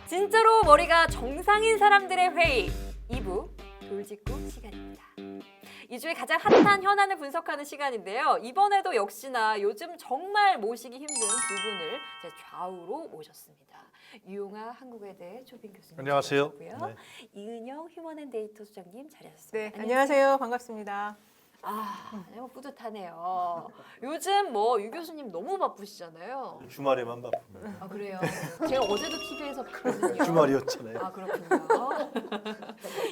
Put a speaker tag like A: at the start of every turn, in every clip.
A: 진짜로 머리가 정상인 사람들의 회의 2부 돌직구 시간입니다. 이 주에 가장 핫한 현안을 분석하는 시간인데요. 이번에도 역시나 요즘 정말 모시기 힘든 두 분을 제 좌우로 모셨습니다. 유용아 한국외대 초빙 교수님
B: 안녕하세요.
A: 자리하셨고요.
B: 네.
A: 이은영 휴먼앤데이터 수장님 자리하셨습니다.
C: 네, 안녕하세요. 반갑습니다.
A: 너무 뿌듯하네요. 요즘 뭐 유 교수님 너무 바쁘시잖아요.
B: 주말에만 바쁘면
A: 아 그래요? 제가 어제도 TV에서 봤거든요.
B: 주말이었잖아요.
A: 아 그렇군요.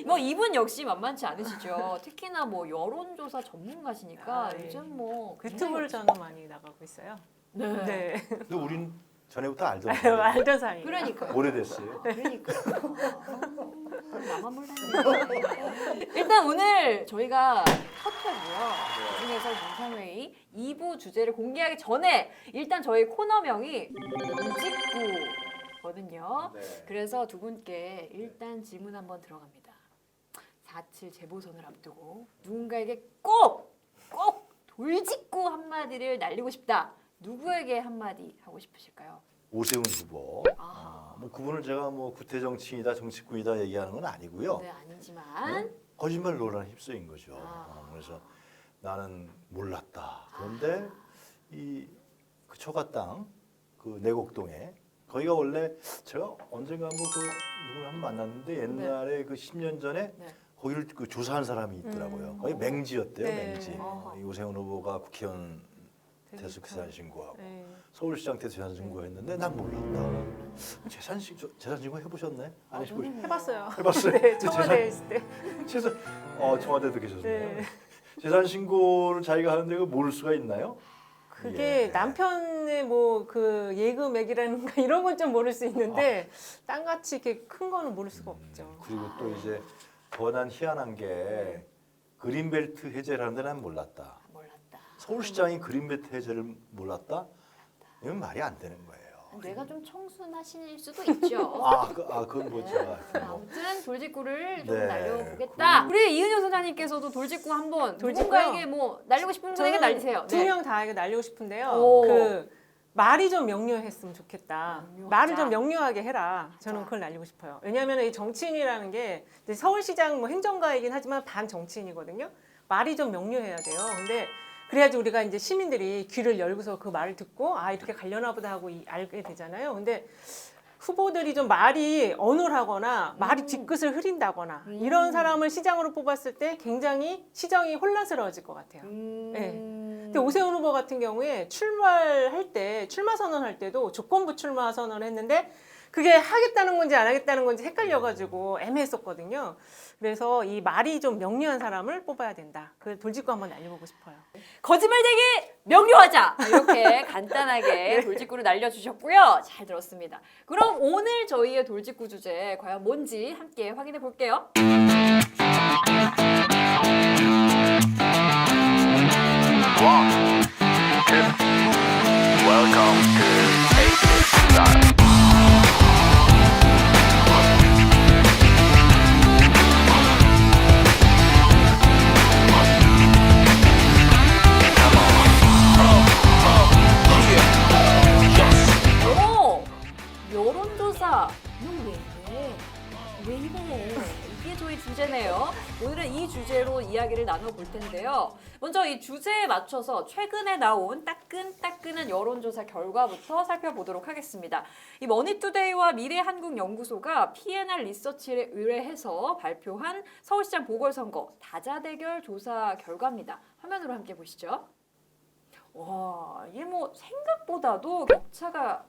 A: 뭐 이분 역시 만만치 않으시죠. 특히나 뭐 여론조사 전문가시니까
C: 아, 네.
A: 요즘 뭐
C: 유튜브를 저는 많이 나가고 있어요.
A: 네.
C: 네.
B: 근데 우린 전에부터 알던 사이예요.
C: 알던 사이.
A: 그러니까.
B: 오래됐어요.
A: 그러니까. 나만 몰랐네. 일단 오늘 저희가 첫 회고요. 그중에서 문상회의 2부 주제를 공개하기 전에 일단 저희 코너명이 돌직구거든요.
B: 네.
A: 그래서 두 분께 일단 질문 한번 들어갑니다. 4.7 재보선을 앞두고 누군가에게 꼭 돌직구 한마디를 날리고 싶다. 누구에게 한마디 하고 싶으실까요?
B: 오세훈 후보. 뭐 그분을 제가 뭐 구태 정치인이다 정치꾼이다 얘기하는 건 아니고요.
A: 네, 아니지만
B: 거짓말 논란에 휩싸인 거죠.
A: 아.
B: 그래서 나는 몰랐다. 그런데 그 처가 땅, 그 내곡동에 거기가 원래 제가 언젠가 한번 그 누구를 한번 만났는데 옛날에 그 10년 전에
A: 네.
B: 거기를 그 조사한 사람이 있더라고요. 거기 맹지였대요,
C: 네.
B: 맹지.
A: 어허.
B: 이 오세훈 후보가 국회의원 대수 재산 신고하고
C: 네.
B: 서울시장 때 재산 신고했는데 난 몰랐다. 재산 신고 해보셨나요? 안 해보셨?
C: 해봤어요.
B: 해봤어요?
C: 네, 청와대에 있을 때.
B: 재산 청와대도 계셨나요?
C: 네.
B: 재산 신고를 자기가 하는데 그걸 모를 수가 있나요?
C: 그게
B: 예.
C: 남편의 뭐 그 예금액이라는가 이런 건 좀 모를 수 있는데 땅같이 이렇게 큰 거는 모를 수가 없죠.
B: 그리고 또 이제 더 난 희한한 게 그린벨트 해제라는 데는 난 몰랐다.
A: 몰랐다.
B: 서울시장이 그린벨트 해제를 몰랐다? 이건 말이 안 되는 거예요.
A: 뇌가 좀 청순하실 수도 있죠.
B: 그건 뭐 제가 하여튼 뭐.
A: 아무튼 돌직구를 좀
B: 네.
A: 날려보겠다. 우리 이은영 소장님께서도 돌직구 한번
C: 돌직구요?
A: 누군가에게 뭐 날리고 싶은 분에게 날리세요.
C: 두 명 다에게 날리고 싶은데요.
A: 오.
C: 그 말이 좀 명료했으면 좋겠다.
A: 명료하자.
C: 말을 좀 명료하게 해라. 저는
A: 맞아.
C: 그걸 날리고 싶어요. 왜냐하면 이 정치인이라는 게 이제 서울시장 뭐 행정가이긴 하지만 반 정치인이거든요. 말이 좀 명료해야 돼요. 근데 그래야지 우리가 이제 시민들이 귀를 열고서 그 말을 듣고 아 이렇게 가려나 보다 하고 알게 되잖아요. 근데 후보들이 좀 말이 어눌하거나 말이 뒤끝을 흐린다거나 이런 사람을 시장으로 뽑았을 때 굉장히 시정이 혼란스러워질 것 같아요. 네. 근데 오세훈 후보 같은 경우에 출마할 때 출마 선언할 때도 조건부 출마 선언을 했는데 그게 하겠다는 건지 안 하겠다는 건지 헷갈려가지고 애매했었거든요. 그래서 이 말이 좀 명료한 사람을 뽑아야 된다. 그 돌직구 한번 날려보고 싶어요.
A: 거짓말쟁이 명료하자. 이렇게 간단하게 돌직구를 날려주셨고요. 잘 들었습니다. 그럼 오늘 저희의 돌직구 주제 과연 뭔지 함께 확인해 볼게요.
D: Welcome to Apex Style.
A: 여론조사. 왜 이래? 이게 저희 주제네요. 오늘은 이 주제로 이야기를 나눠볼 텐데요. 먼저 이 주제에 맞춰서 최근에 나온 따끈따끈한 여론조사 결과부터 살펴보도록 하겠습니다. 이 머니투데이와 미래한국연구소가 PNR 리서치를 의뢰해서 발표한 서울시장 보궐선거 다자대결 조사 결과입니다. 화면으로 함께 보시죠. 와, 이게 뭐 생각보다도 격차가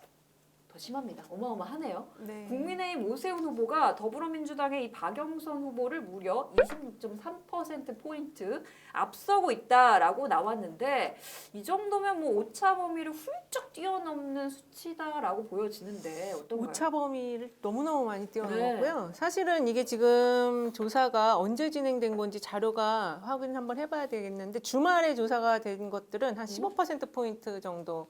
A: 더 심합니다. 어마어마하네요.
C: 네.
A: 국민의힘 오세훈 후보가 더불어민주당의 이 박영선 후보를 무려 26.3%포인트 앞서고 있다라고 나왔는데 이 정도면 뭐 오차 범위를 훌쩍 뛰어넘는 수치다라고 보여지는데 어떤가요?
C: 오차 범위를 너무너무 많이
A: 네.
C: 뛰어넘었고요. 사실은 이게 지금 조사가 언제 진행된 건지 자료가 확인 한번 해봐야 되겠는데 주말에 조사가 된 것들은 한 15%포인트 정도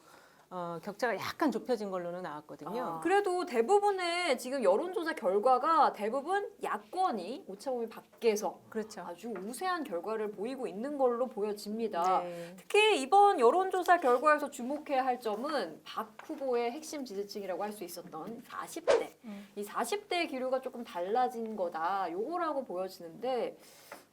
C: 격차가 약간 좁혀진 걸로는 나왔거든요.
A: 그래도 대부분의 지금 여론조사 결과가 대부분 야권이 오차범위 밖에서
C: 그렇죠.
A: 아주 우세한 결과를 보이고 있는 걸로 보여집니다.
C: 네.
A: 특히 이번 여론조사 결과에서 주목해야 할 점은 박 후보의 핵심 지지층이라고 할 수 있었던 40대. 이 40대 기류가 조금 달라진 거다. 요거라고 보여지는데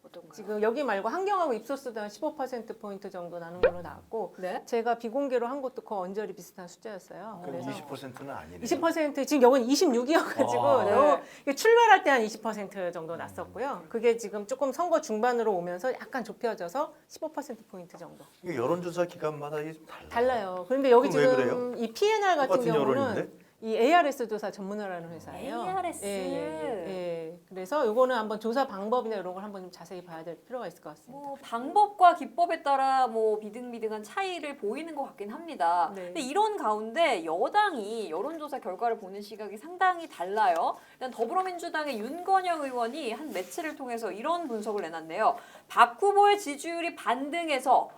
A: 어떤가요?
C: 지금 여기 말고 환경하고 입소수도 한 15%포인트 정도 나는 걸로 나왔고
A: 네.
C: 제가 비공개로 한 것도 거의 언저리 비슷한 숫자였어요.
B: 그럼
C: 그래서
B: 20%는 아니네요.
C: 20% 지금 여긴 26이어가지고
B: 아.
C: 너무 이게 출발할 때 한 20% 정도 났었고요. 그게 지금 조금 선거 중반으로 오면서 약간 좁혀져서 15%포인트 정도.
B: 이게 여론조사 기간마다 이게 좀 달라요.
C: 달라요. 그런데 여기
B: 그럼 왜
C: 지금
B: 그래요?
C: 이 PNR 같은
B: 똑같은
C: 경우는
B: 여론인데?
C: 이 ARS 조사 전문화라는 회사예요.
A: ARS.
C: 예. 그래서 요거는 한번 조사 방법이나 이런 걸 한번 좀 자세히 봐야 될 필요가 있을 것 같습니다.
A: 뭐 방법과 기법에 따라 뭐 비등비등한 차이를 보이는 것 같긴 합니다.
C: 네.
A: 근데 이런 가운데 여당이 여론조사 결과를 보는 시각이 상당히 달라요. 일단 더불어민주당의 윤건영 의원이 한 매체를 통해서 이런 분석을 내놨네요. 박 후보의 지지율이 반등해서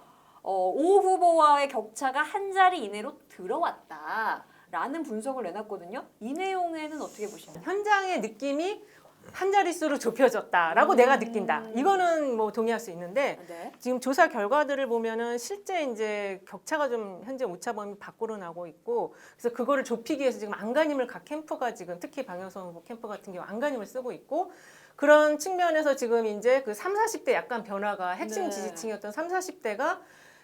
A: 오 후보와의 격차가 한 자리 이내로 들어왔다. 라는 분석을 내놨거든요. 이 내용에는 어떻게 보시나요?
C: 현장의 느낌이 한 자릿수로 좁혀졌다라고 내가 느낀다. 이거는 뭐 동의할 수 있는데
A: 네.
C: 지금 조사 결과들을 보면은 실제 이제 격차가 좀 현재 오차범위 밖으로 나고 있고 그래서 그거를 좁히기 위해서 지금 안간힘을 각 캠프가 지금 특히 방영선 후보 캠프 같은 경우 안간힘을 쓰고 있고 그런 측면에서 지금 이제 그 3, 40대 약간 변화가 핵심
A: 네.
C: 지지층이었던 3, 40대가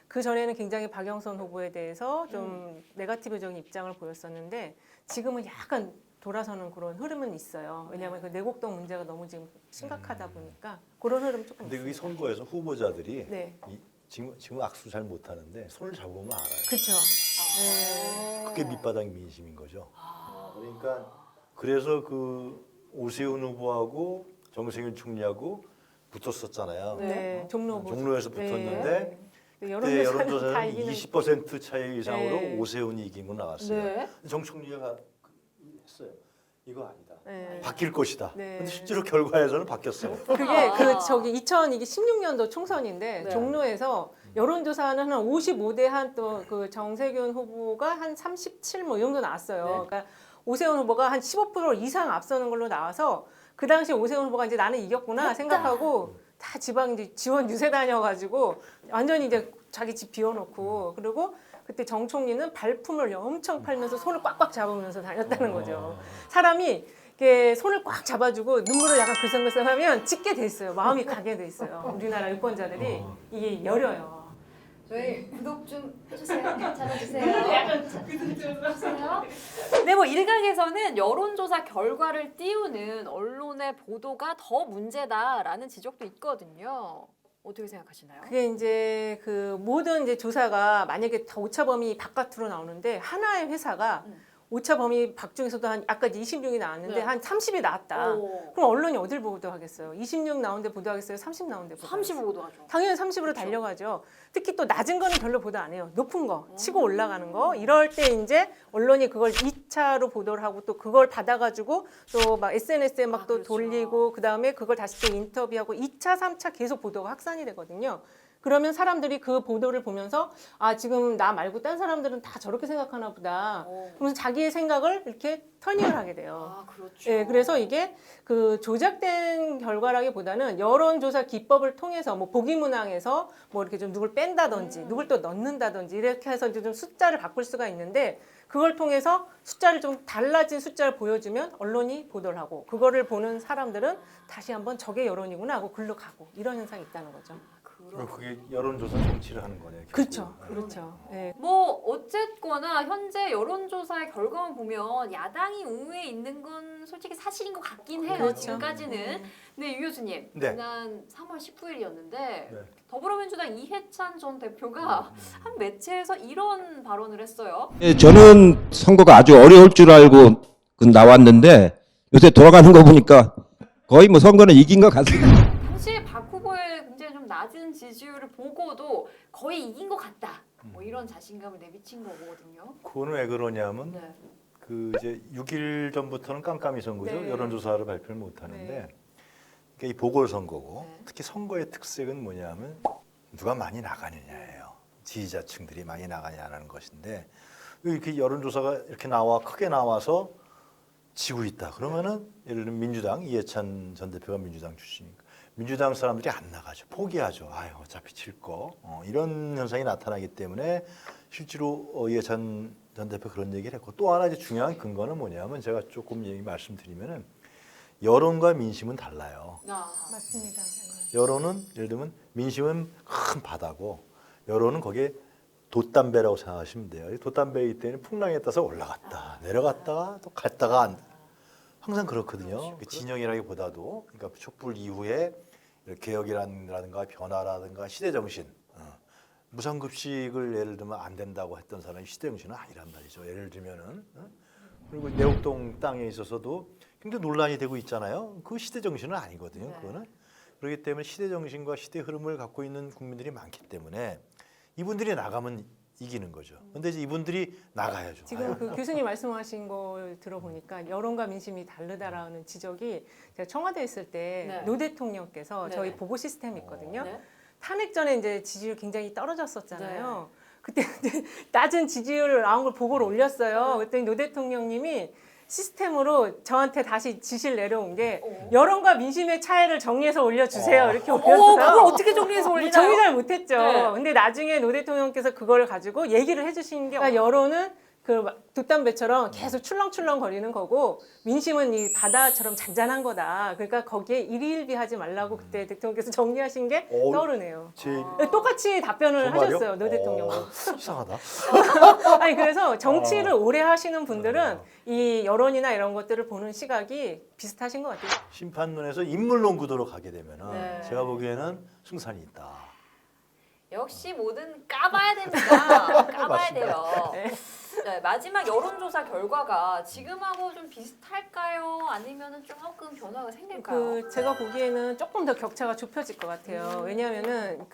C: 그 전에는 굉장히 박영선 후보에 대해서 좀 네거티브적인 입장을 보였었는데 지금은 약간 돌아서는 그런 흐름은 있어요. 왜냐하면 그 내곡동 문제가 너무 지금 심각하다 보니까 그런 흐름 조금.
B: 근데 그게
C: 있습니다.
B: 선거에서 후보자들이
C: 네,
B: 지금 악수 잘 못하는데 손을 잡으면 알아요.
C: 그렇죠. 네.
B: 그게 밑바닥 민심인 거죠. 그러니까 그래서 그 오세훈 후보하고 정세균 총리하고 붙었었잖아요.
C: 네, 종로 후보.
B: 종로에서 붙었는데
C: 네.
B: 그때
C: 여론조사는 다
B: 여론조사는
C: 이기는.
B: 20% 차이 이상으로
C: 네.
B: 오세훈이 이긴 건 나왔어요.
A: 네.
B: 정 총리가 했어요. 이거 아니다.
C: 네.
B: 바뀔 것이다.
C: 네.
B: 근데 실제로 결과에서는 바뀌었어요.
C: 그게 그 저기 2016년도 총선인데
A: 네.
C: 종로에서 여론조사는 한 55대 한 또 그 정세균 후보가 한 37 뭐 이 정도 나왔어요.
A: 네.
C: 그러니까 오세훈 후보가 한 15% 이상 앞서는 걸로 나와서 그 당시 오세훈 후보가 이제 나는 이겼구나 생각하고 다 지방 이제 지원 유세 다녀가지고 완전히 이제 자기 집 비워놓고 그리고 그때 정 총리는 발품을 엄청 팔면서 손을 꽉꽉 잡으면서 다녔다는 거죠. 사람이 이렇게 손을 꽉 잡아주고 눈물을 약간 글썽글썽하면 찍게 돼 있어요. 마음이 가게 돼 있어요. 우리나라 유권자들이 이게 여려요.
A: 저희 구독 좀 해주세요. 잘해주세요. 네, 뭐 일각에서는 여론조사 결과를 띄우는 언론의 보도가 더 문제다라는 지적도 있거든요. 어떻게 생각하시나요?
C: 그게 이제 그 모든 이제 조사가 만약에 다 오차범위 바깥으로 나오는데 하나의 회사가 오차범위 밖 중에서도 한 아까 26이 나왔는데
A: 네.
C: 한 30이 나왔다.
A: 오.
C: 그럼 언론이 어딜 보도하겠어요? 26 나오는데 보도하겠어요? 30 나오는데 보도하겠어요?
A: 35도 하죠.
C: 당연히 30으로 달려가죠. 특히 또 낮은 거는 별로 보도 안 해요. 높은 거, 치고 올라가는 거. 이럴 때 이제 언론이 그걸 2차로 보도를 하고 또 그걸 받아가지고 또 막 SNS에 막 또
A: 그렇죠.
C: 돌리고 그 다음에 그걸 다시 또 인터뷰하고 2차, 3차 계속 보도가 확산이 되거든요. 그러면 사람들이 그 보도를 보면서 아 지금 나 말고 딴 사람들은 다 저렇게 생각하나 보다. 그러면서 자기의 생각을 이렇게 터닝을 하게 돼요.
A: 아, 그렇죠.
C: 예, 그래서 이게 그 조작된 결과라기보다는 여론조사 기법을 통해서 뭐 보기문항에서 뭐 이렇게 좀 누굴 뺀다든지 누굴 또 넣는다든지 이렇게 해서 이제 좀 숫자를 바꿀 수가 있는데 그걸 통해서 숫자를 좀 달라진 숫자를 보여주면 언론이 보도를 하고 그거를 보는 사람들은 다시 한번 저게 여론이구나 하고 글로 가고 이런 현상이 있다는 거죠.
B: 그럼 그게 여론조사 정치를 하는 거네요.
C: 그렇죠, 그렇죠. 예.
A: 뭐 어쨌거나 현재 여론조사의 결과만 보면 야당이 우위에 있는 건 솔직히 사실인 것 같긴 해요.
C: 그렇죠.
A: 지금까지는. 근데 유 교수님,
B: 네.
A: 지난 3월 19일이었는데
B: 네.
A: 더불어민주당 이해찬 전 대표가 한 매체에서 이런 발언을 했어요.
E: 예, 저는 선거가 아주 어려울 줄 알고 나왔는데 요새 돌아가는 거 보니까 거의 뭐 선거는 이긴 것 같습니다.
A: 당시에 박 후보의 굉장히 좀 낮은 지지율을 보고도 거의 이긴 것 같다. 뭐 이런 자신감을 내비친 거거든요.
B: 그거는 왜 그러냐면
A: 네.
B: 그 이제 6일 전부터는 깜깜이 선거죠.
C: 네.
B: 여론조사를 발표를 못 하는데
C: 네.
B: 그러니까 이 보궐선거고
A: 네.
B: 특히 선거의 특색은 뭐냐면 누가 많이 나가느냐예요. 지지자층들이 많이 나가냐는 것인데 이렇게 여론조사가 이렇게 나와 크게 나와서 지고 있다. 그러면은 예를 들면 민주당 이해찬 전 대표가 민주당 출신이니까 민주당 사람들이 안 나가죠. 포기하죠. 아유 어차피 질 거. 이런 현상이 나타나기 때문에 실제로 이해찬 전 대표 그런 얘기를 했고 또 하나 이제 중요한 근거는 뭐냐면 제가 조금 얘기 말씀드리면은 여론과 민심은 달라요.
C: 맞습니다.
B: 여론은 예를 들면 민심은 큰 바다고 여론은 거기에 돛담배라고 생각하시면 돼요. 이 돛담배이기 때문에 풍랑에 따라서 올라갔다 내려갔다가 또 갔다가 항상 그렇거든요. 그 진영이라기보다도 그러니까 촛불 이후에 개혁이라든가 변화라든가 시대 정신, 무상급식을 예를 들면 안 된다고 했던 사람이 시대 정신은 아니란 말이죠. 예를 들면은 그리고 내곡동 땅에 있어서도 굉장히 논란이 되고 있잖아요. 그 시대 정신은 아니거든요. 그거는 그렇기 때문에 시대 정신과 시대 흐름을 갖고 있는 국민들이 많기 때문에 이분들이 나가면 이기는 거죠. 근데 이제 이분들이 나가야죠.
C: 지금 그 교수님 말씀하신 걸 들어보니까 여론과 민심이 다르다라는 지적이 제가 청와대에 있을 때
A: 네.
C: 노 대통령께서
A: 네.
C: 저희 보고 시스템이 있거든요.
A: 네.
C: 탄핵 전에 이제 지지율 굉장히 떨어졌었잖아요. 그때 낮은 지지율 나온 걸 보고를 올렸어요. 그랬더니 노 대통령님이 시스템으로 저한테 다시 지시를 내려온 게 여론과 민심의 차이를 정리해서 올려주세요. 이렇게 올렸어요.
A: 그걸 어떻게 정리해서 올리나요?
C: 정리 잘 못했죠.
A: 네.
C: 근데 나중에 노 대통령께서 그걸 가지고 얘기를 해주신 게 그러니까 여론은 그 돛담배처럼 계속 출렁출렁 거리는 거고 민심은 이 바다처럼 잔잔한 거다. 그러니까 거기에 일희일비하지 말라고 그때 대통령께서 정리하신 게 떠오르네요. 똑같이 답변을
B: 정말요?
C: 하셨어요. 노 대통령은.
B: 이상하다.
C: 아니 그래서 정치를 오래 하시는 분들은 이 여론이나 이런 것들을 보는 시각이 비슷하신 것 같아요.
B: 심판론에서 인물론 구도로 가게 되면은
A: 네.
B: 제가 보기에는 승산이 있다.
A: 역시 뭐든 까봐야 됩니다. 까봐야 돼요. 네, 마지막 여론조사 결과가 지금하고 좀 비슷할까요? 아니면은 조금 변화가 생길까요?
C: 그 제가 보기에는 조금 더 격차가 좁혀질 것 같아요. 왜냐하면은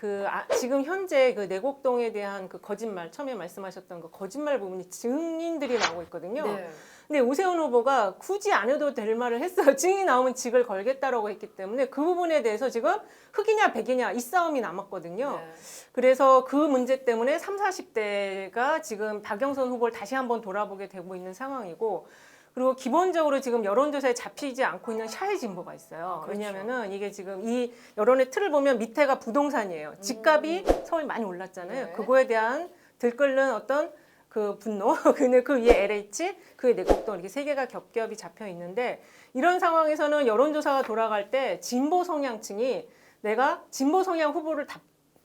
C: 지금 현재 그 내곡동에 대한 그 거짓말 처음에 말씀하셨던 그 거짓말 부분이 증인들이 나오고 있거든요.
A: 네.
C: 근데 오세훈 후보가 굳이 안 해도 될 말을 했어요. 증인이 나오면 직을 걸겠다라고 했기 때문에 그 부분에 대해서 지금 흑이냐 백이냐 이 싸움이 남았거든요.
A: 네.
C: 그래서 그 문제 때문에 30, 40대가 지금 박영선 후보를 다시 한번 돌아보게 되고 있는 상황이고 그리고 기본적으로 지금 여론조사에 잡히지 않고 있는 샤이 진보가 있어요.
A: 그렇죠.
C: 왜냐하면은 이게 지금 이 여론의 틀을 보면 밑에가 부동산이에요. 집값이 서울 많이 올랐잖아요.
A: 네.
C: 그거에 대한 들끓는 어떤 그 분노, 그 위에 LH, 그 위에 내곡동 이렇게 세 개가 겹겹이 잡혀 있는데 이런 상황에서는 여론조사가 돌아갈 때 진보 성향층이 내가 진보 성향 후보를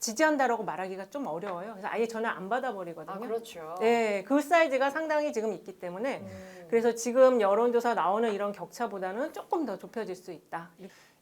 C: 지지한다라고 말하기가 좀 어려워요. 그래서 아예 전화 안 받아버리거든요.
A: 아, 그렇죠.
C: 네, 그 사이즈가 상당히 지금 있기 때문에 그래서 지금 여론조사 나오는 이런 격차보다는 조금 더 좁혀질 수 있다.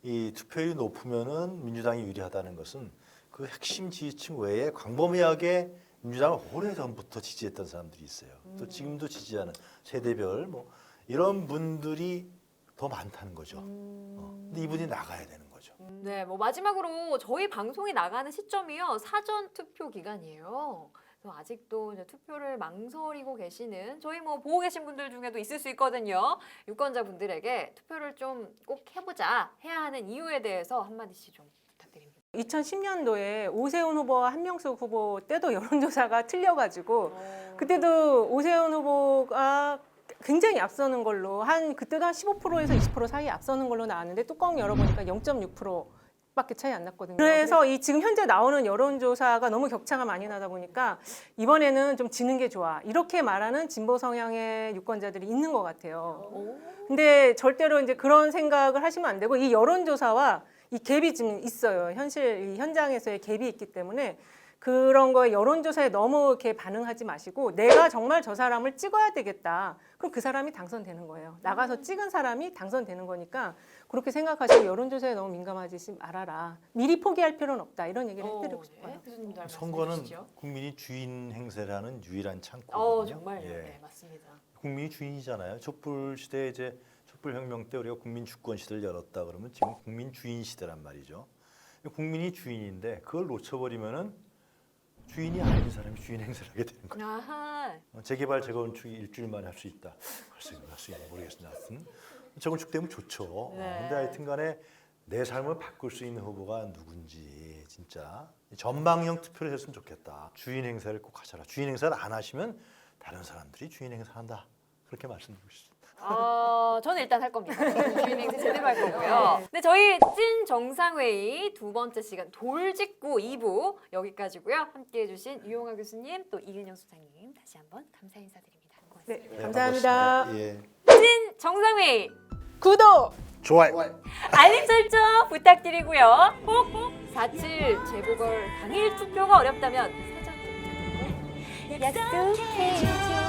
B: 이 투표율이 높으면은 민주당이 유리하다는 것은 그 핵심 지지층 외에 광범위하게 민주당을 오래전부터 지지했던 사람들이 있어요. 또 지금도 지지하는 세대별 뭐 이런 분들이 더 많다는 거죠. 근데 이분이 나가야 되는 거죠.
A: 네, 뭐 마지막으로 저희 방송이 나가는 시점이요 사전 투표 기간이에요. 그래서 아직도 이제 투표를 망설이고 계시는 저희 뭐 보고 계신 분들 중에도 있을 수 있거든요. 유권자분들에게 투표를 좀 꼭 해보자 해야 하는 이유에 대해서 한마디씩 좀 부탁드립니다.
C: 2010년도에 오세훈 후보와 한명숙 후보 때도 여론조사가 틀려가지고 그때도 오세훈 후보가 굉장히 앞서는 걸로 그때도 한 15%에서 20% 사이 앞서는 걸로 나왔는데 뚜껑 열어보니까 0.6%밖에 차이 안 났거든요. 그래서 이 지금 현재 나오는 여론조사가 너무 격차가 많이 나다 보니까 이번에는 좀 지는 게 좋아 이렇게 말하는 진보 성향의 유권자들이 있는 것 같아요. 근데 절대로 이제 그런 생각을 하시면 안 되고 이 여론조사와 이 갭이 지금 있어요. 이 현장에서의 갭이 있기 때문에 그런 거에 여론조사에 너무 이렇게 반응하지 마시고 내가 정말 저 사람을 찍어야 되겠다. 그럼 그 사람이 당선되는 거예요. 나가서 찍은 사람이 당선되는 거니까 그렇게 생각하시고 여론조사에 너무 민감하지 말아라. 미리 포기할 필요는 없다. 이런 얘기를 해드리고 싶어요.
A: 교수님도 할 말씀
B: 선거는
A: 해주시죠.
B: 국민이 주인 행세라는 유일한 창구거든요.
A: 정말요.
B: 예.
A: 네, 맞습니다.
B: 국민이 주인이잖아요. 촛불 시대 이제 촛불혁명 때 우리가 국민 주권 시대를 열었다 그러면 지금 국민 주인 시대란 말이죠. 국민이 주인인데 그걸 놓쳐버리면은 주인이 아닌 사람이 주인 행세를 하게 되는 거예요.
A: 아하.
B: 재개발 재건축이 일주일 만에 할 수 있다. 할 수 있나 모르겠습니다. 하여튼 재건축되면 좋죠.
A: 네.
B: 근데 하여튼간에 내 삶을 바꿀 수 있는 후보가 누군지 진짜 전망형 투표를 했으면 좋겠다. 주인 행사를 꼭 하셔라. 주인 행사를 안 하시면 다른 사람들이 주인 행세 한다. 그렇게 말씀드리고 싶습니다.
A: 저는 일단 할 겁니다. 주인 행세 제대로 할 거고요. 네, 저희 찐 정상회의 두 번째 시간 돌직구 2부 여기까지고요. 함께해 주신 유용하 교수님 또 이근영 소장님 다시 한번 감사 인사드립니다. 고맙습니다.
C: 네, 감사합니다.
B: 반갑습니다. 예.
A: 찐 정상회의
C: 구독!
B: 좋아요.
A: 알림 설정 부탁드리고요. 꼭 4.7 재보궐 당일 투표가 어렵다면 사전 투표 약속해줘.